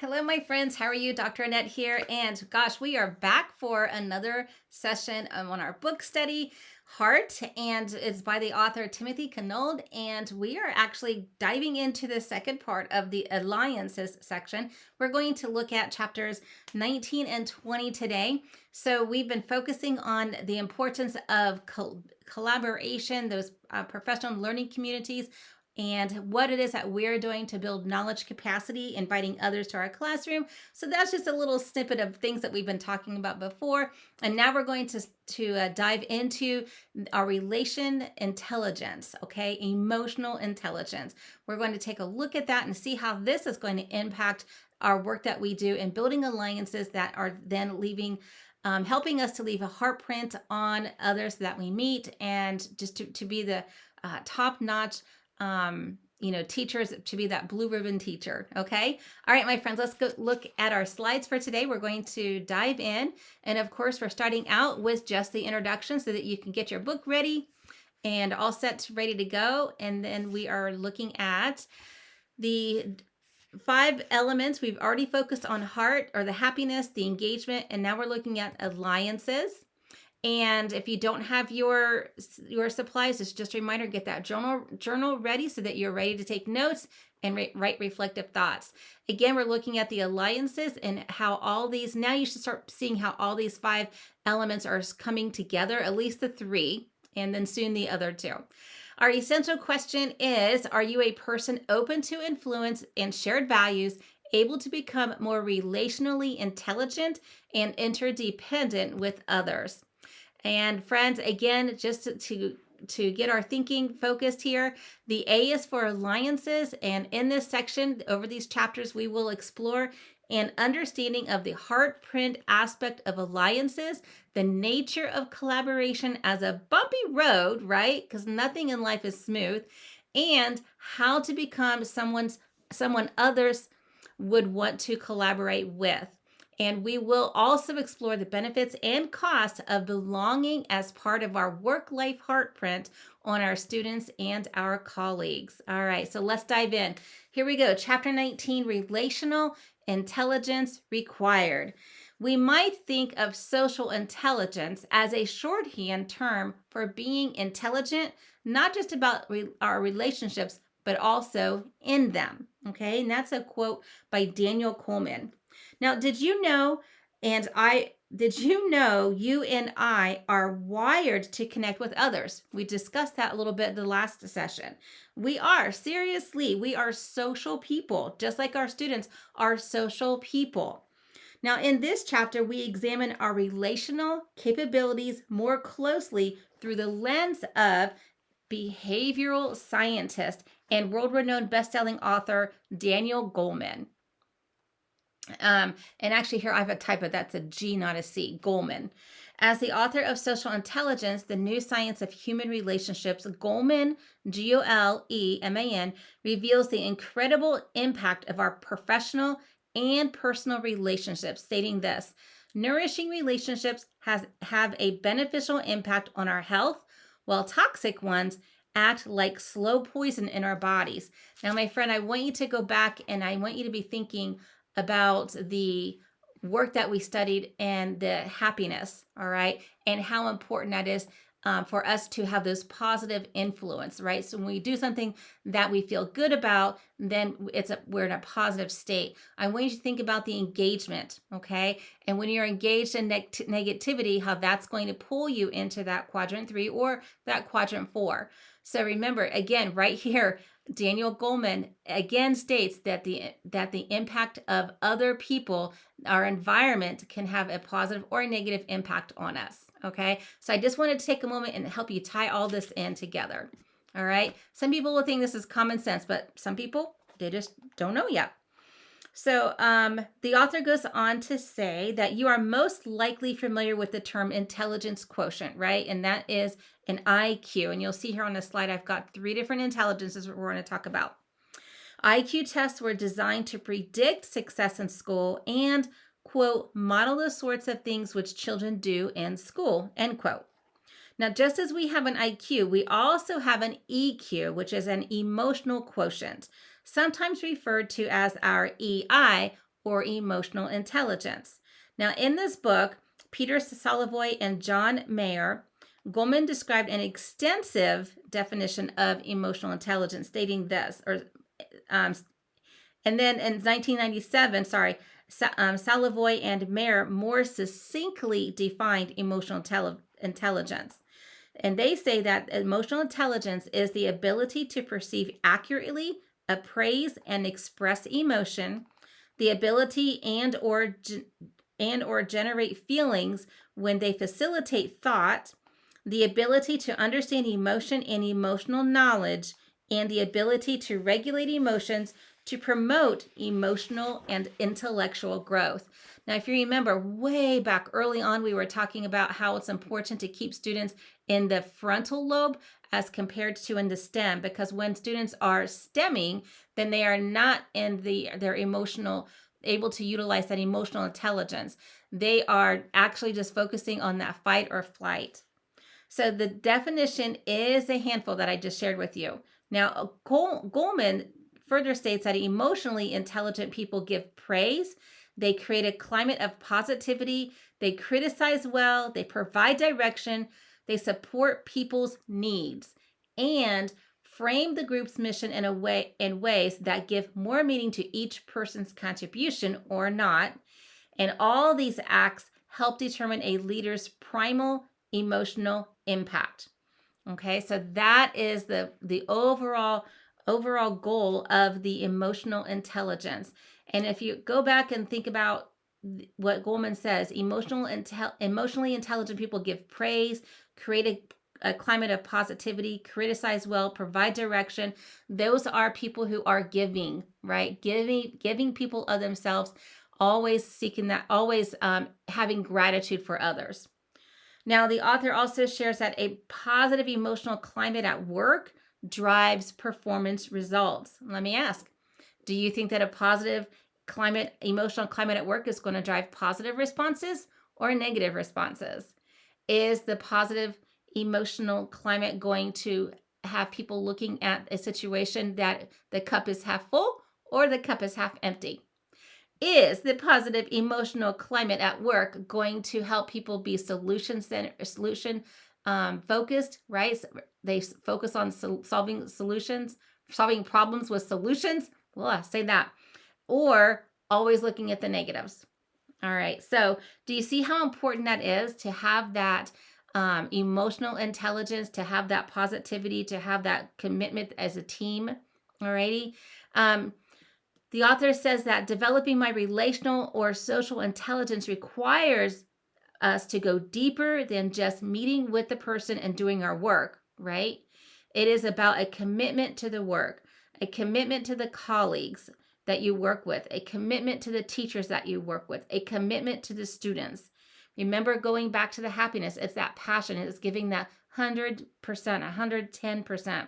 Hello, my friends. How are you? Dr. Annette here. And gosh, we are back for another session on our book study, Heart, and it's by the author Timothy Canold. And we are actually diving into the second part of the Alliances section. We're going to look at chapters 19 and 20 today. So we've been focusing on the importance of collaboration, those professional learning communities, and what it is that we're doing to build knowledge capacity, inviting others to our classroom. So that's just a little snippet of things that we've been talking about before. And now we're going to dive into our relation intelligence, okay? Emotional intelligence. We're going to take a look at that and see how this is going to impact our work that we do in building alliances that are then helping us to leave a heart print on others that we meet, and just to be the top-notch teachers, to be that blue ribbon teacher. Okay. All right, my friends, let's go look at our slides for today. We're going to dive in. And of course, we're starting out with just the introduction so that you can get your book ready and all set, ready to go. And then we are looking at the 5 elements. We've already focused on heart, or the happiness, the engagement, and now we're looking at alliances. And if you don't have your supplies, it's just a reminder, get that journal ready so that you're ready to take notes and write reflective thoughts. Again, we're looking at the alliances and how all these, now you should start seeing how all these 5 elements are coming together, at least the 3, and then soon the other 2. Our essential question is, are you a person open to influence and shared values, able to become more relationally intelligent and interdependent with others? And friends, again, just to get our thinking focused here, the A is for alliances. And in this section, over these chapters, we will explore an understanding of the heart print aspect of alliances, the nature of collaboration as a bumpy road, right? Because nothing in life is smooth, and how to become someone others would want to collaborate with. And we will also explore the benefits and costs of belonging as part of our work-life heartprint on our students and our colleagues. All right, so let's dive in. Here we go. Chapter 19, Relational Intelligence Required. We might think of social intelligence as a shorthand term for being intelligent, not just about our relationships, but also in them. Okay, and that's a quote by Daniel Coleman. Now, did you know you and I are wired to connect with others? We discussed that a little bit in the last session. We are, seriously, we are social people, just like our students are social people. Now, in this chapter, we examine our relational capabilities more closely through the lens of behavioral scientist and world-renowned best-selling author Daniel Goleman. And actually here I have a typo, that's a G, not a C, Goleman. As the author of Social Intelligence, the New Science of Human Relationships, Goleman, Goleman, reveals the incredible impact of our professional and personal relationships, stating this: nourishing relationships have a beneficial impact on our health, while toxic ones act like slow poison in our bodies. Now, my friend, I want you to go back and I want you to be thinking about the work that we studied and the happiness, all right, and how important that is for us to have those positive influence, right? So when we do something that we feel good about, then we're in a positive state. I want you to think about the engagement, okay? And when you're engaged in negativity, how that's going to pull you into that quadrant 3 or that quadrant 4. So remember, again, right here, Daniel Goleman again states that the impact of other people, our environment, can have a positive or a negative impact on us. Okay, so I just wanted to take a moment and help you tie all this in together. All right, some people will think this is common sense, but some people, they just don't know yet. So the author goes on to say that you are most likely familiar with the term intelligence quotient, right? And that is an IQ. And you'll see here on the slide, I've got 3 different intelligences we're going to talk about. IQ tests were designed to predict success in school and, quote, model the sorts of things which children do in school, end quote. Now, just as we have an IQ, we also have an EQ, which is an emotional quotient, sometimes referred to as our EI or emotional intelligence. Now, in this book, Peter Salovey and John Mayer, Goleman described an extensive definition of emotional intelligence, stating this, um, and then in 1997, Salovey and Mayer more succinctly defined emotional intelligence. And they say that emotional intelligence is the ability to perceive accurately, appraise, and express emotion, the ability and or generate feelings when they facilitate thought, the ability to understand emotion and emotional knowledge, and the ability to regulate emotions to promote emotional and intellectual growth. Now, if you remember way back early on, we were talking about how it's important to keep students in the frontal lobe as compared to in the stem, because when students are stemming, then they are not in their emotional able to utilize that emotional intelligence. They are actually just focusing on that fight or flight. So the definition is a handful that I just shared with you. Now, Goleman further states that emotionally intelligent people give praise, they create a climate of positivity, they criticize well, they provide direction, they support people's needs, and frame the group's mission in ways that give more meaning to each person's contribution or not. And all these acts help determine a leader's primal emotional impact. Okay, so that is the overall goal of the emotional intelligence. And if you go back and think about what Goleman says, emotionally intelligent people give praise, create a climate of positivity, criticize well, provide direction. Those are people who are giving, right? Giving people of themselves, always seeking that, always having gratitude for others. Now, the author also shares that a positive emotional climate at work drives performance results. Let me ask, do you think that a positive emotional climate at work is going to drive positive responses or negative responses? Is the positive emotional climate going to have people looking at a situation that the cup is half full or the cup is half empty? Is the positive emotional climate at work going to help people be solution focused, right? They focus on solving problems with solutions. Well, I say that. Or always looking at the negatives. All right. So, do you see how important that is to have that emotional intelligence, to have that positivity, to have that commitment as a team? All righty. The author says that developing my relational or social intelligence requires us to go deeper than just meeting with the person and doing our work, right? It is about a commitment to the work, a commitment to the colleagues that you work with, a commitment to the teachers that you work with, a commitment to the students. Remember, going back to the happiness, it's that passion, it's giving that 100%, 110%.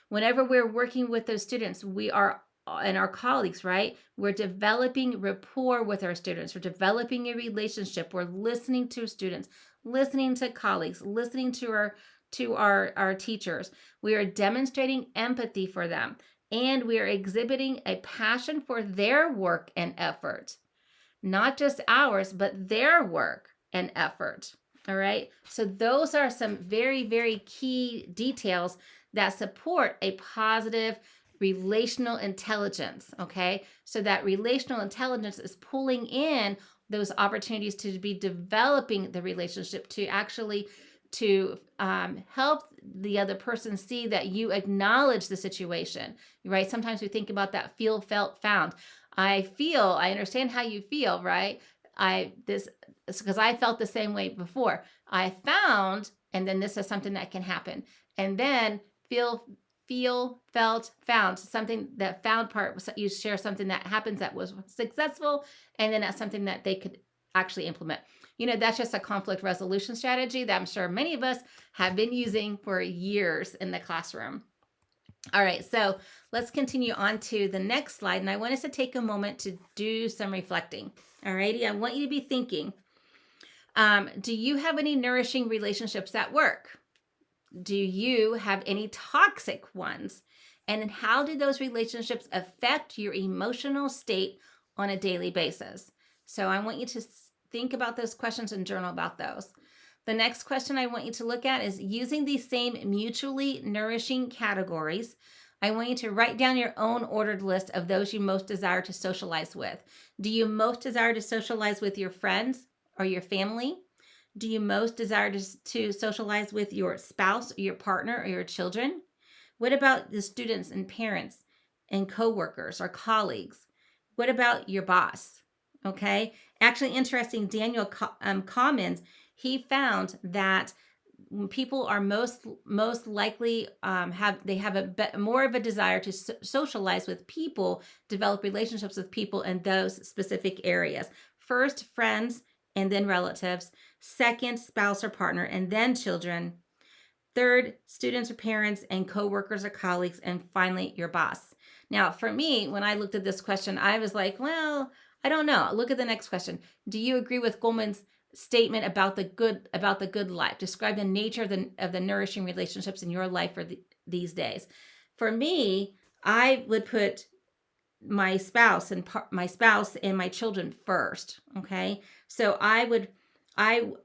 Whenever we're working with those students, we are, and our colleagues, right? We're developing rapport with our students. We're developing a relationship. We're listening to students, listening to colleagues, listening to our teachers. We are demonstrating empathy for them, and we are exhibiting a passion for their work and effort. Not just ours, but their work and effort. All right. So those are some very, very key details that support a positive relational intelligence. Okay. So that relational intelligence is pulling in those opportunities to be developing the relationship, to actually to help the other person see that you acknowledge the situation, right? Sometimes we think about that feel, felt, found. I understand how you feel, right? Because I felt the same way before. I found, and then this is something that can happen. And then feel, felt, found. Something that found part, you share something that happens that was successful, and then that's something that they could actually implement. That's just a conflict resolution strategy that I'm sure many of us have been using for years in the classroom. All right, so let's continue on to the next slide. And I want us to take a moment to do some reflecting. All righty, I want you to be thinking, do you have any nourishing relationships at work? Do you have any toxic ones? And how do those relationships affect your emotional state on a daily basis? So I want you to think about those questions and journal about those. The next question I want you to look at is using these same mutually nourishing categories. I want you to write down your own ordered list of those you most desire to socialize with. Do you most desire to socialize with your friends or your family? Do you most desire to socialize with your spouse, or your partner, or your children? What about the students and parents and coworkers or colleagues? What about your boss? Okay. Actually, interesting. Daniel Commons, he found that when people are most likely have more of a desire to socialize with people, develop relationships with people in those specific areas. First, friends, and then relatives. Second, spouse or partner, and then children. Third, students or parents and coworkers or colleagues, and finally, your boss. Now, for me, when I looked at this question, I was like, well, I don't know. Look at the next question. Do you agree with Goleman's statement about the good life? Describe the nature of the nourishing relationships in your life for these days. For me, I would put my spouse and my children first. Okay, so I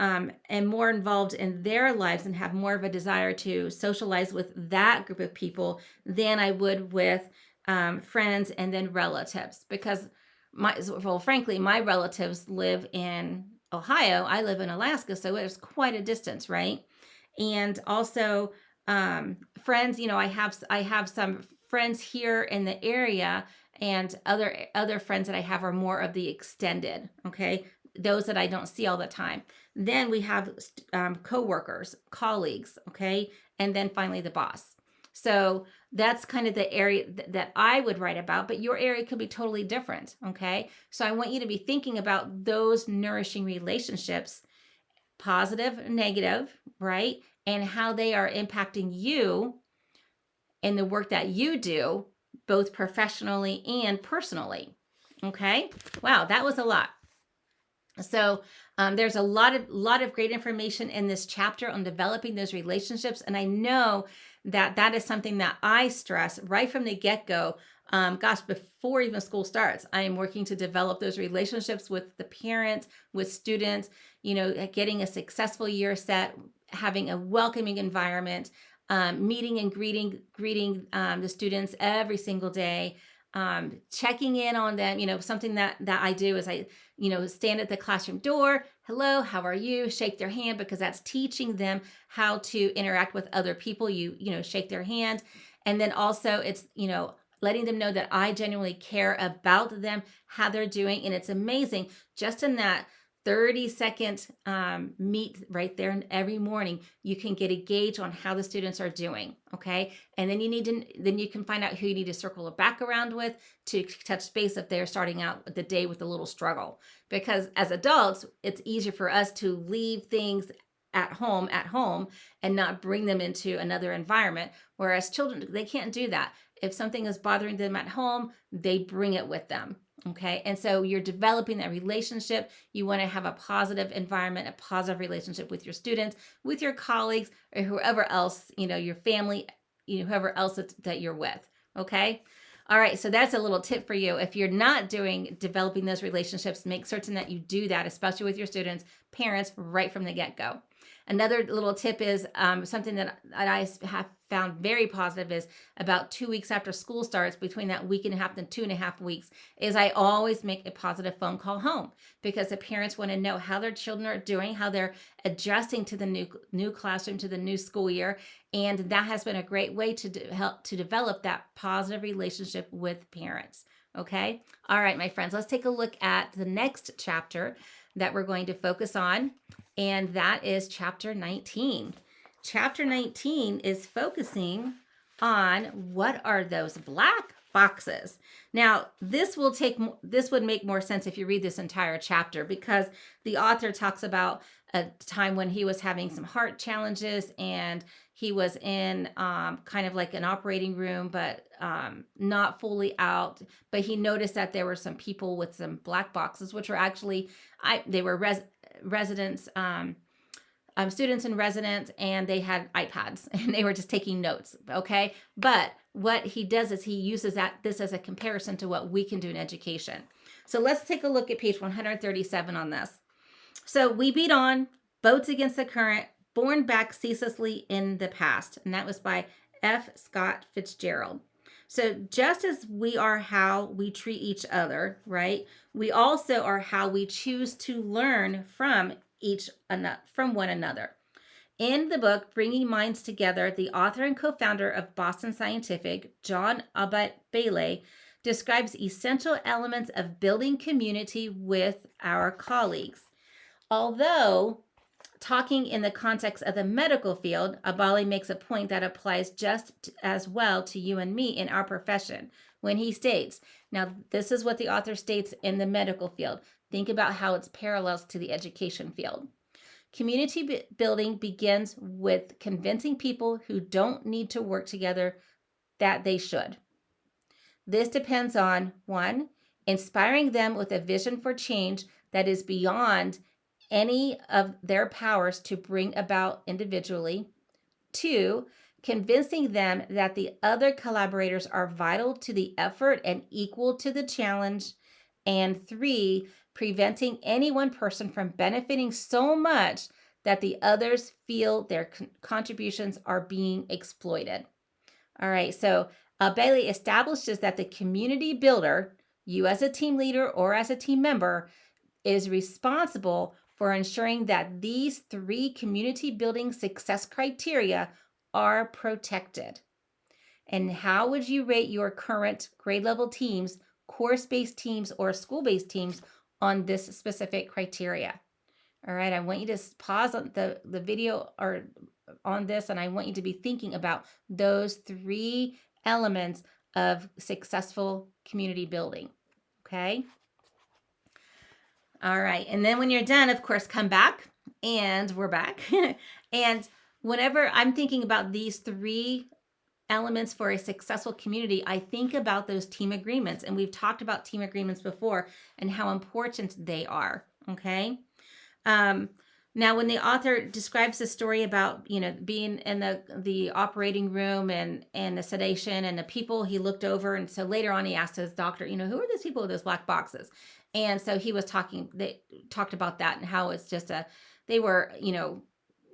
am more involved in their lives and have more of a desire to socialize with that group of people than I would with friends and then relatives, because frankly, my relatives live in Ohio. I live in Alaska, so it's quite a distance, right? And also friends, I have some friends here in the area, and other friends that I have are more of the extended, okay? Those that I don't see all the time. Then we have coworkers, colleagues, okay? And then finally the boss. So that's kind of the area that I would write about, but your area could be totally different, okay? So I want you to be thinking about those nourishing relationships, positive, negative, right? And how they are impacting you in the work that you do, both professionally and personally. Okay? Wow, that was a lot. So there's a lot of great information in this chapter on developing those relationships, and I know that is something that I stress right from the get-go. Before even school starts, I am working to develop those relationships with the parents, with students, getting a successful year set, having a welcoming environment, meeting and greeting the students every single day, checking in on them. Something that I do is I stand at the classroom door. Hello, how are you? Shake their hand, because that's teaching them how to interact with other people. You shake their hand. And then also it's, letting them know that I genuinely care about them, how they're doing. And it's amazing just in that 30-second meet right there, and every morning you can get a gauge on how the students are doing. Okay. And then you can find out who you need to circle back around with to touch base if they're starting out the day with a little struggle. Because as adults, it's easier for us to leave things at home and not bring them into another environment. Whereas children, they can't do that. If something is bothering them at home, they bring it with them. Okay. And so you're developing that relationship. You want to have a positive environment, a positive relationship with your students, with your colleagues, or whoever else, your family, whoever else that you're with. Okay. All right. So that's a little tip for you. If you're not developing those relationships, make certain that you do that, especially with your students, parents, right from the get-go. Another little tip is something that I have found very positive is about 2 weeks after school starts, between that week and a half and 2.5 weeks, is I always make a positive phone call home, because the parents want to know how their children are doing, how they're adjusting to the new classroom, to the new school year. And that has been a great way to help to develop that positive relationship with parents. Okay. All right, my friends, let's take a look at the next chapter that we're going to focus on. And that is chapter 19. Chapter 19 is focusing on what are those black boxes. Now, this would make more sense if you read this entire chapter, because the author talks about a time when he was having some heart challenges, and he was in kind of like an operating room, but not fully out. But he noticed that there were some people with some black boxes, which were actually they were residents students in residence, and they had iPads and they were just taking notes. Okay. But what he does is he uses this as a comparison to what we can do in education. So let's take a look at page 137 on this. So we beat on, boats against the current, borne back ceaselessly in the past. And that was by F. Scott Fitzgerald. So just as we are how we treat each other, right? We also are how we choose to learn from one another. In the book, Bringing Minds Together, the author and co-founder of Boston Scientific, John Abate Bailey, describes essential elements of building community with our colleagues. Although talking in the context of the medical field, Abale makes a point that applies just as well to you and me in our profession when he states, now this is what the author states in the medical field. Think about how it's parallels to the education field. Community building begins with convincing people who don't need to work together that they should. This depends on, 1, inspiring them with a vision for change that is beyond any of their powers to bring about individually. 2, convincing them that the other collaborators are vital to the effort and equal to the challenge. And 3, preventing any one person from benefiting so much that the others feel their contributions are being exploited. All right, so Bailey establishes that the community builder, you as a team leader or as a team member, is responsible for ensuring that these 3 community building success criteria are protected. And how would you rate your current grade level teams, course-based teams, or school-based teams on this specific criteria? All right, I want you to pause on the video or on this, and I want you to be thinking about those 3 elements of successful community building. Okay. All right. And then when you're done, of course, come back, and we're back. And whenever I'm thinking about these 3 elements for a successful community, I think about those team agreements. And we've talked about team agreements before and how important they are. Okay. Now, when the author describes the story about, being in the operating room and the sedation and the people he looked over. And so later on, he asked his doctor, who are those people with those black boxes? And so they talked about that and how it's just they were,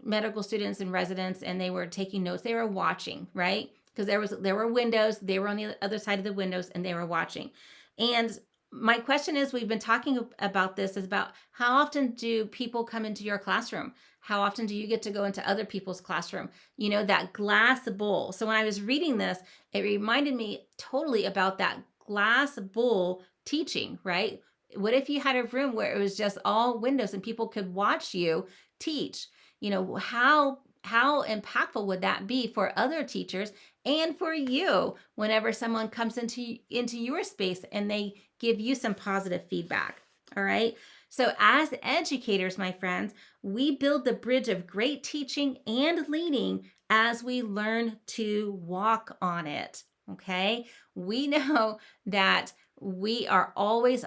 medical students and residents, and they were taking notes. They were watching, right? Because there were windows, they were on the other side of the windows, and they were watching. And my question is, we've been talking about this, is about how often do people come into your classroom? How often do you get to go into other people's classroom? That glass bowl. So when I was reading this, it reminded me totally about that glass bowl teaching, right? What if you had a room where it was just all windows and people could watch you teach? How impactful would that be for other teachers and for you whenever someone comes into your space and they give you some positive feedback? All right. So as educators, my friends, we build the bridge of great teaching and leading as we learn to walk on it. Okay. We know that we are always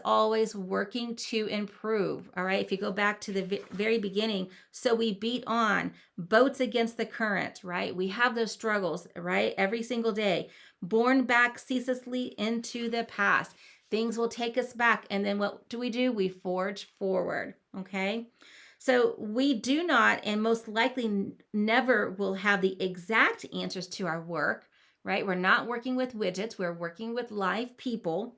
working to improve. All right. If you go back to the very beginning, so we beat on, boats against the current, right? We have those struggles, right? Every single day, borne back ceaselessly into the past. Things will take us back. And then what do? We forge forward. Okay. So we do not, and most likely never will have the exact answers to our work, right? We're not working with widgets. We're working with live people.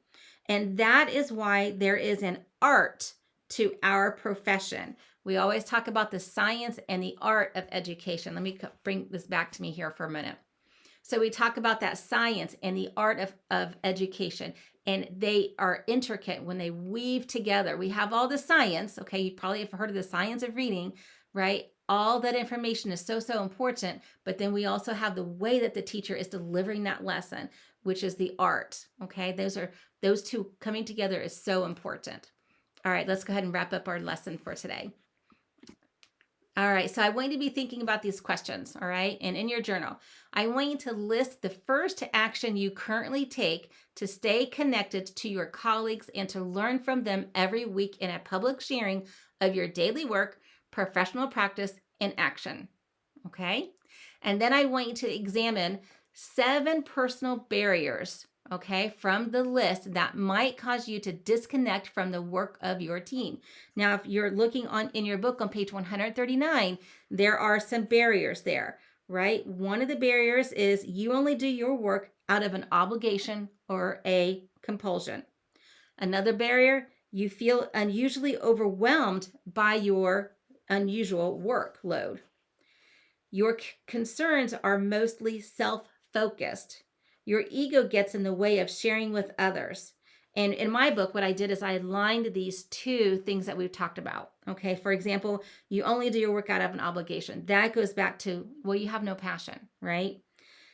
And that is why there is an art to our profession. We always talk about the science and the art of education. Let me bring this back to me here for a minute. So we talk about that science and the art of education, and they are intricate when they weave together. We have all the science. Okay, you probably have heard of the science of reading, right? All that information is so important, but then we also have the way that the teacher is delivering that lesson, which is the art. Okay, those 2 coming together is so important. All right, let's go ahead and wrap up our lesson for today. All right, so I want you to be thinking about these questions, all right? And in your journal, I want you to list the first action you currently take to stay connected to your colleagues and to learn from them every week in a public sharing of your daily work, professional practice, in action. Okay. And then I want you to examine 7 personal barriers, okay, from the list that might cause you to disconnect from the work of your team. Now, if you're looking on in your book on page 139, there are some barriers there, right? One of the barriers is you only do your work out of an obligation or a compulsion. Another barrier, you feel unusually overwhelmed by your unusual workload. Your concerns are mostly self focused. Your ego gets in the way of sharing with others. And in my book, what I did is I aligned these 2 things that we've talked about. Okay. For example, you only do your work out of an obligation. That goes back to, well, you have no passion, right?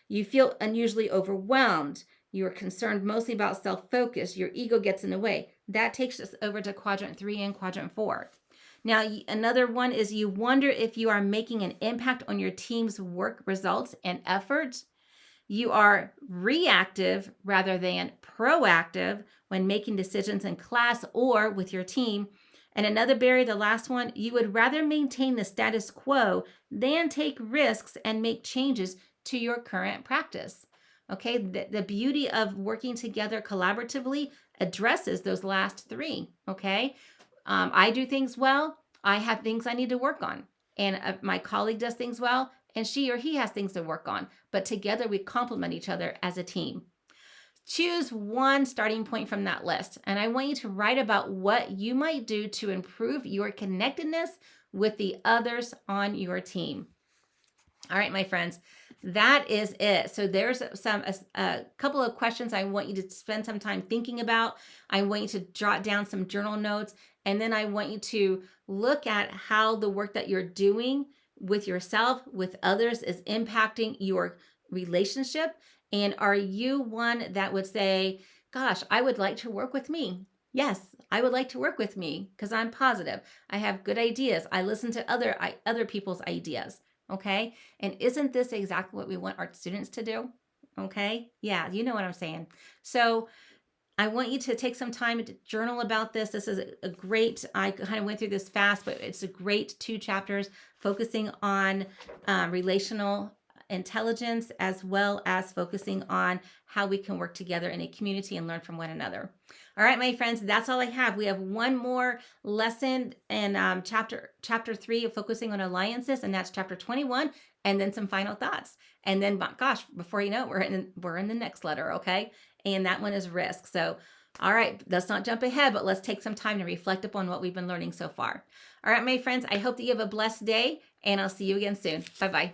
You feel unusually overwhelmed. You're concerned mostly about self focus. Your ego gets in the way. That takes us over to quadrant 3 and quadrant 4. Now, another one is you wonder if you are making an impact on your team's work results and efforts. You are reactive rather than proactive when making decisions in class or with your team. And another barrier, the last one, you would rather maintain the status quo than take risks and make changes to your current practice. Okay, the beauty of working together collaboratively addresses those last 3. Okay, I do things well, I have things I need to work on. And my colleague does things well, and she or he has things to work on. But together we complement each other as a team. Choose one starting point from that list. And I want you to write about what you might do to improve your connectedness with the others on your team. All right, my friends, that is it. So there's a couple of questions I want you to spend some time thinking about. I want you to jot down some journal notes, and then I want you to look at how the work that you're doing with yourself, with others, is impacting your relationship. And are you one that would say, gosh, I would like to work with me? Yes, I would like to work with me because I'm positive. I have good ideas. I listen to other people's ideas. Okay. And isn't this exactly what we want our students to do? Okay. Yeah, you know what I'm saying. So I want you to take some time to journal about this. This is a great, I kind of went through this fast, but it's a great 2 chapters focusing on relational intelligence as well as focusing on how we can work together in a community and learn from one another. All right, my friends, that's all I have. We have one more lesson in chapter 3 of focusing on alliances, and that's chapter 21, and then some final thoughts. And then, gosh, before you know it, we're in the next letter, okay? And that one is risk. So, all right, let's not jump ahead, but let's take some time to reflect upon what we've been learning so far. All right, my friends, I hope that you have a blessed day, and I'll see you again soon. Bye-bye.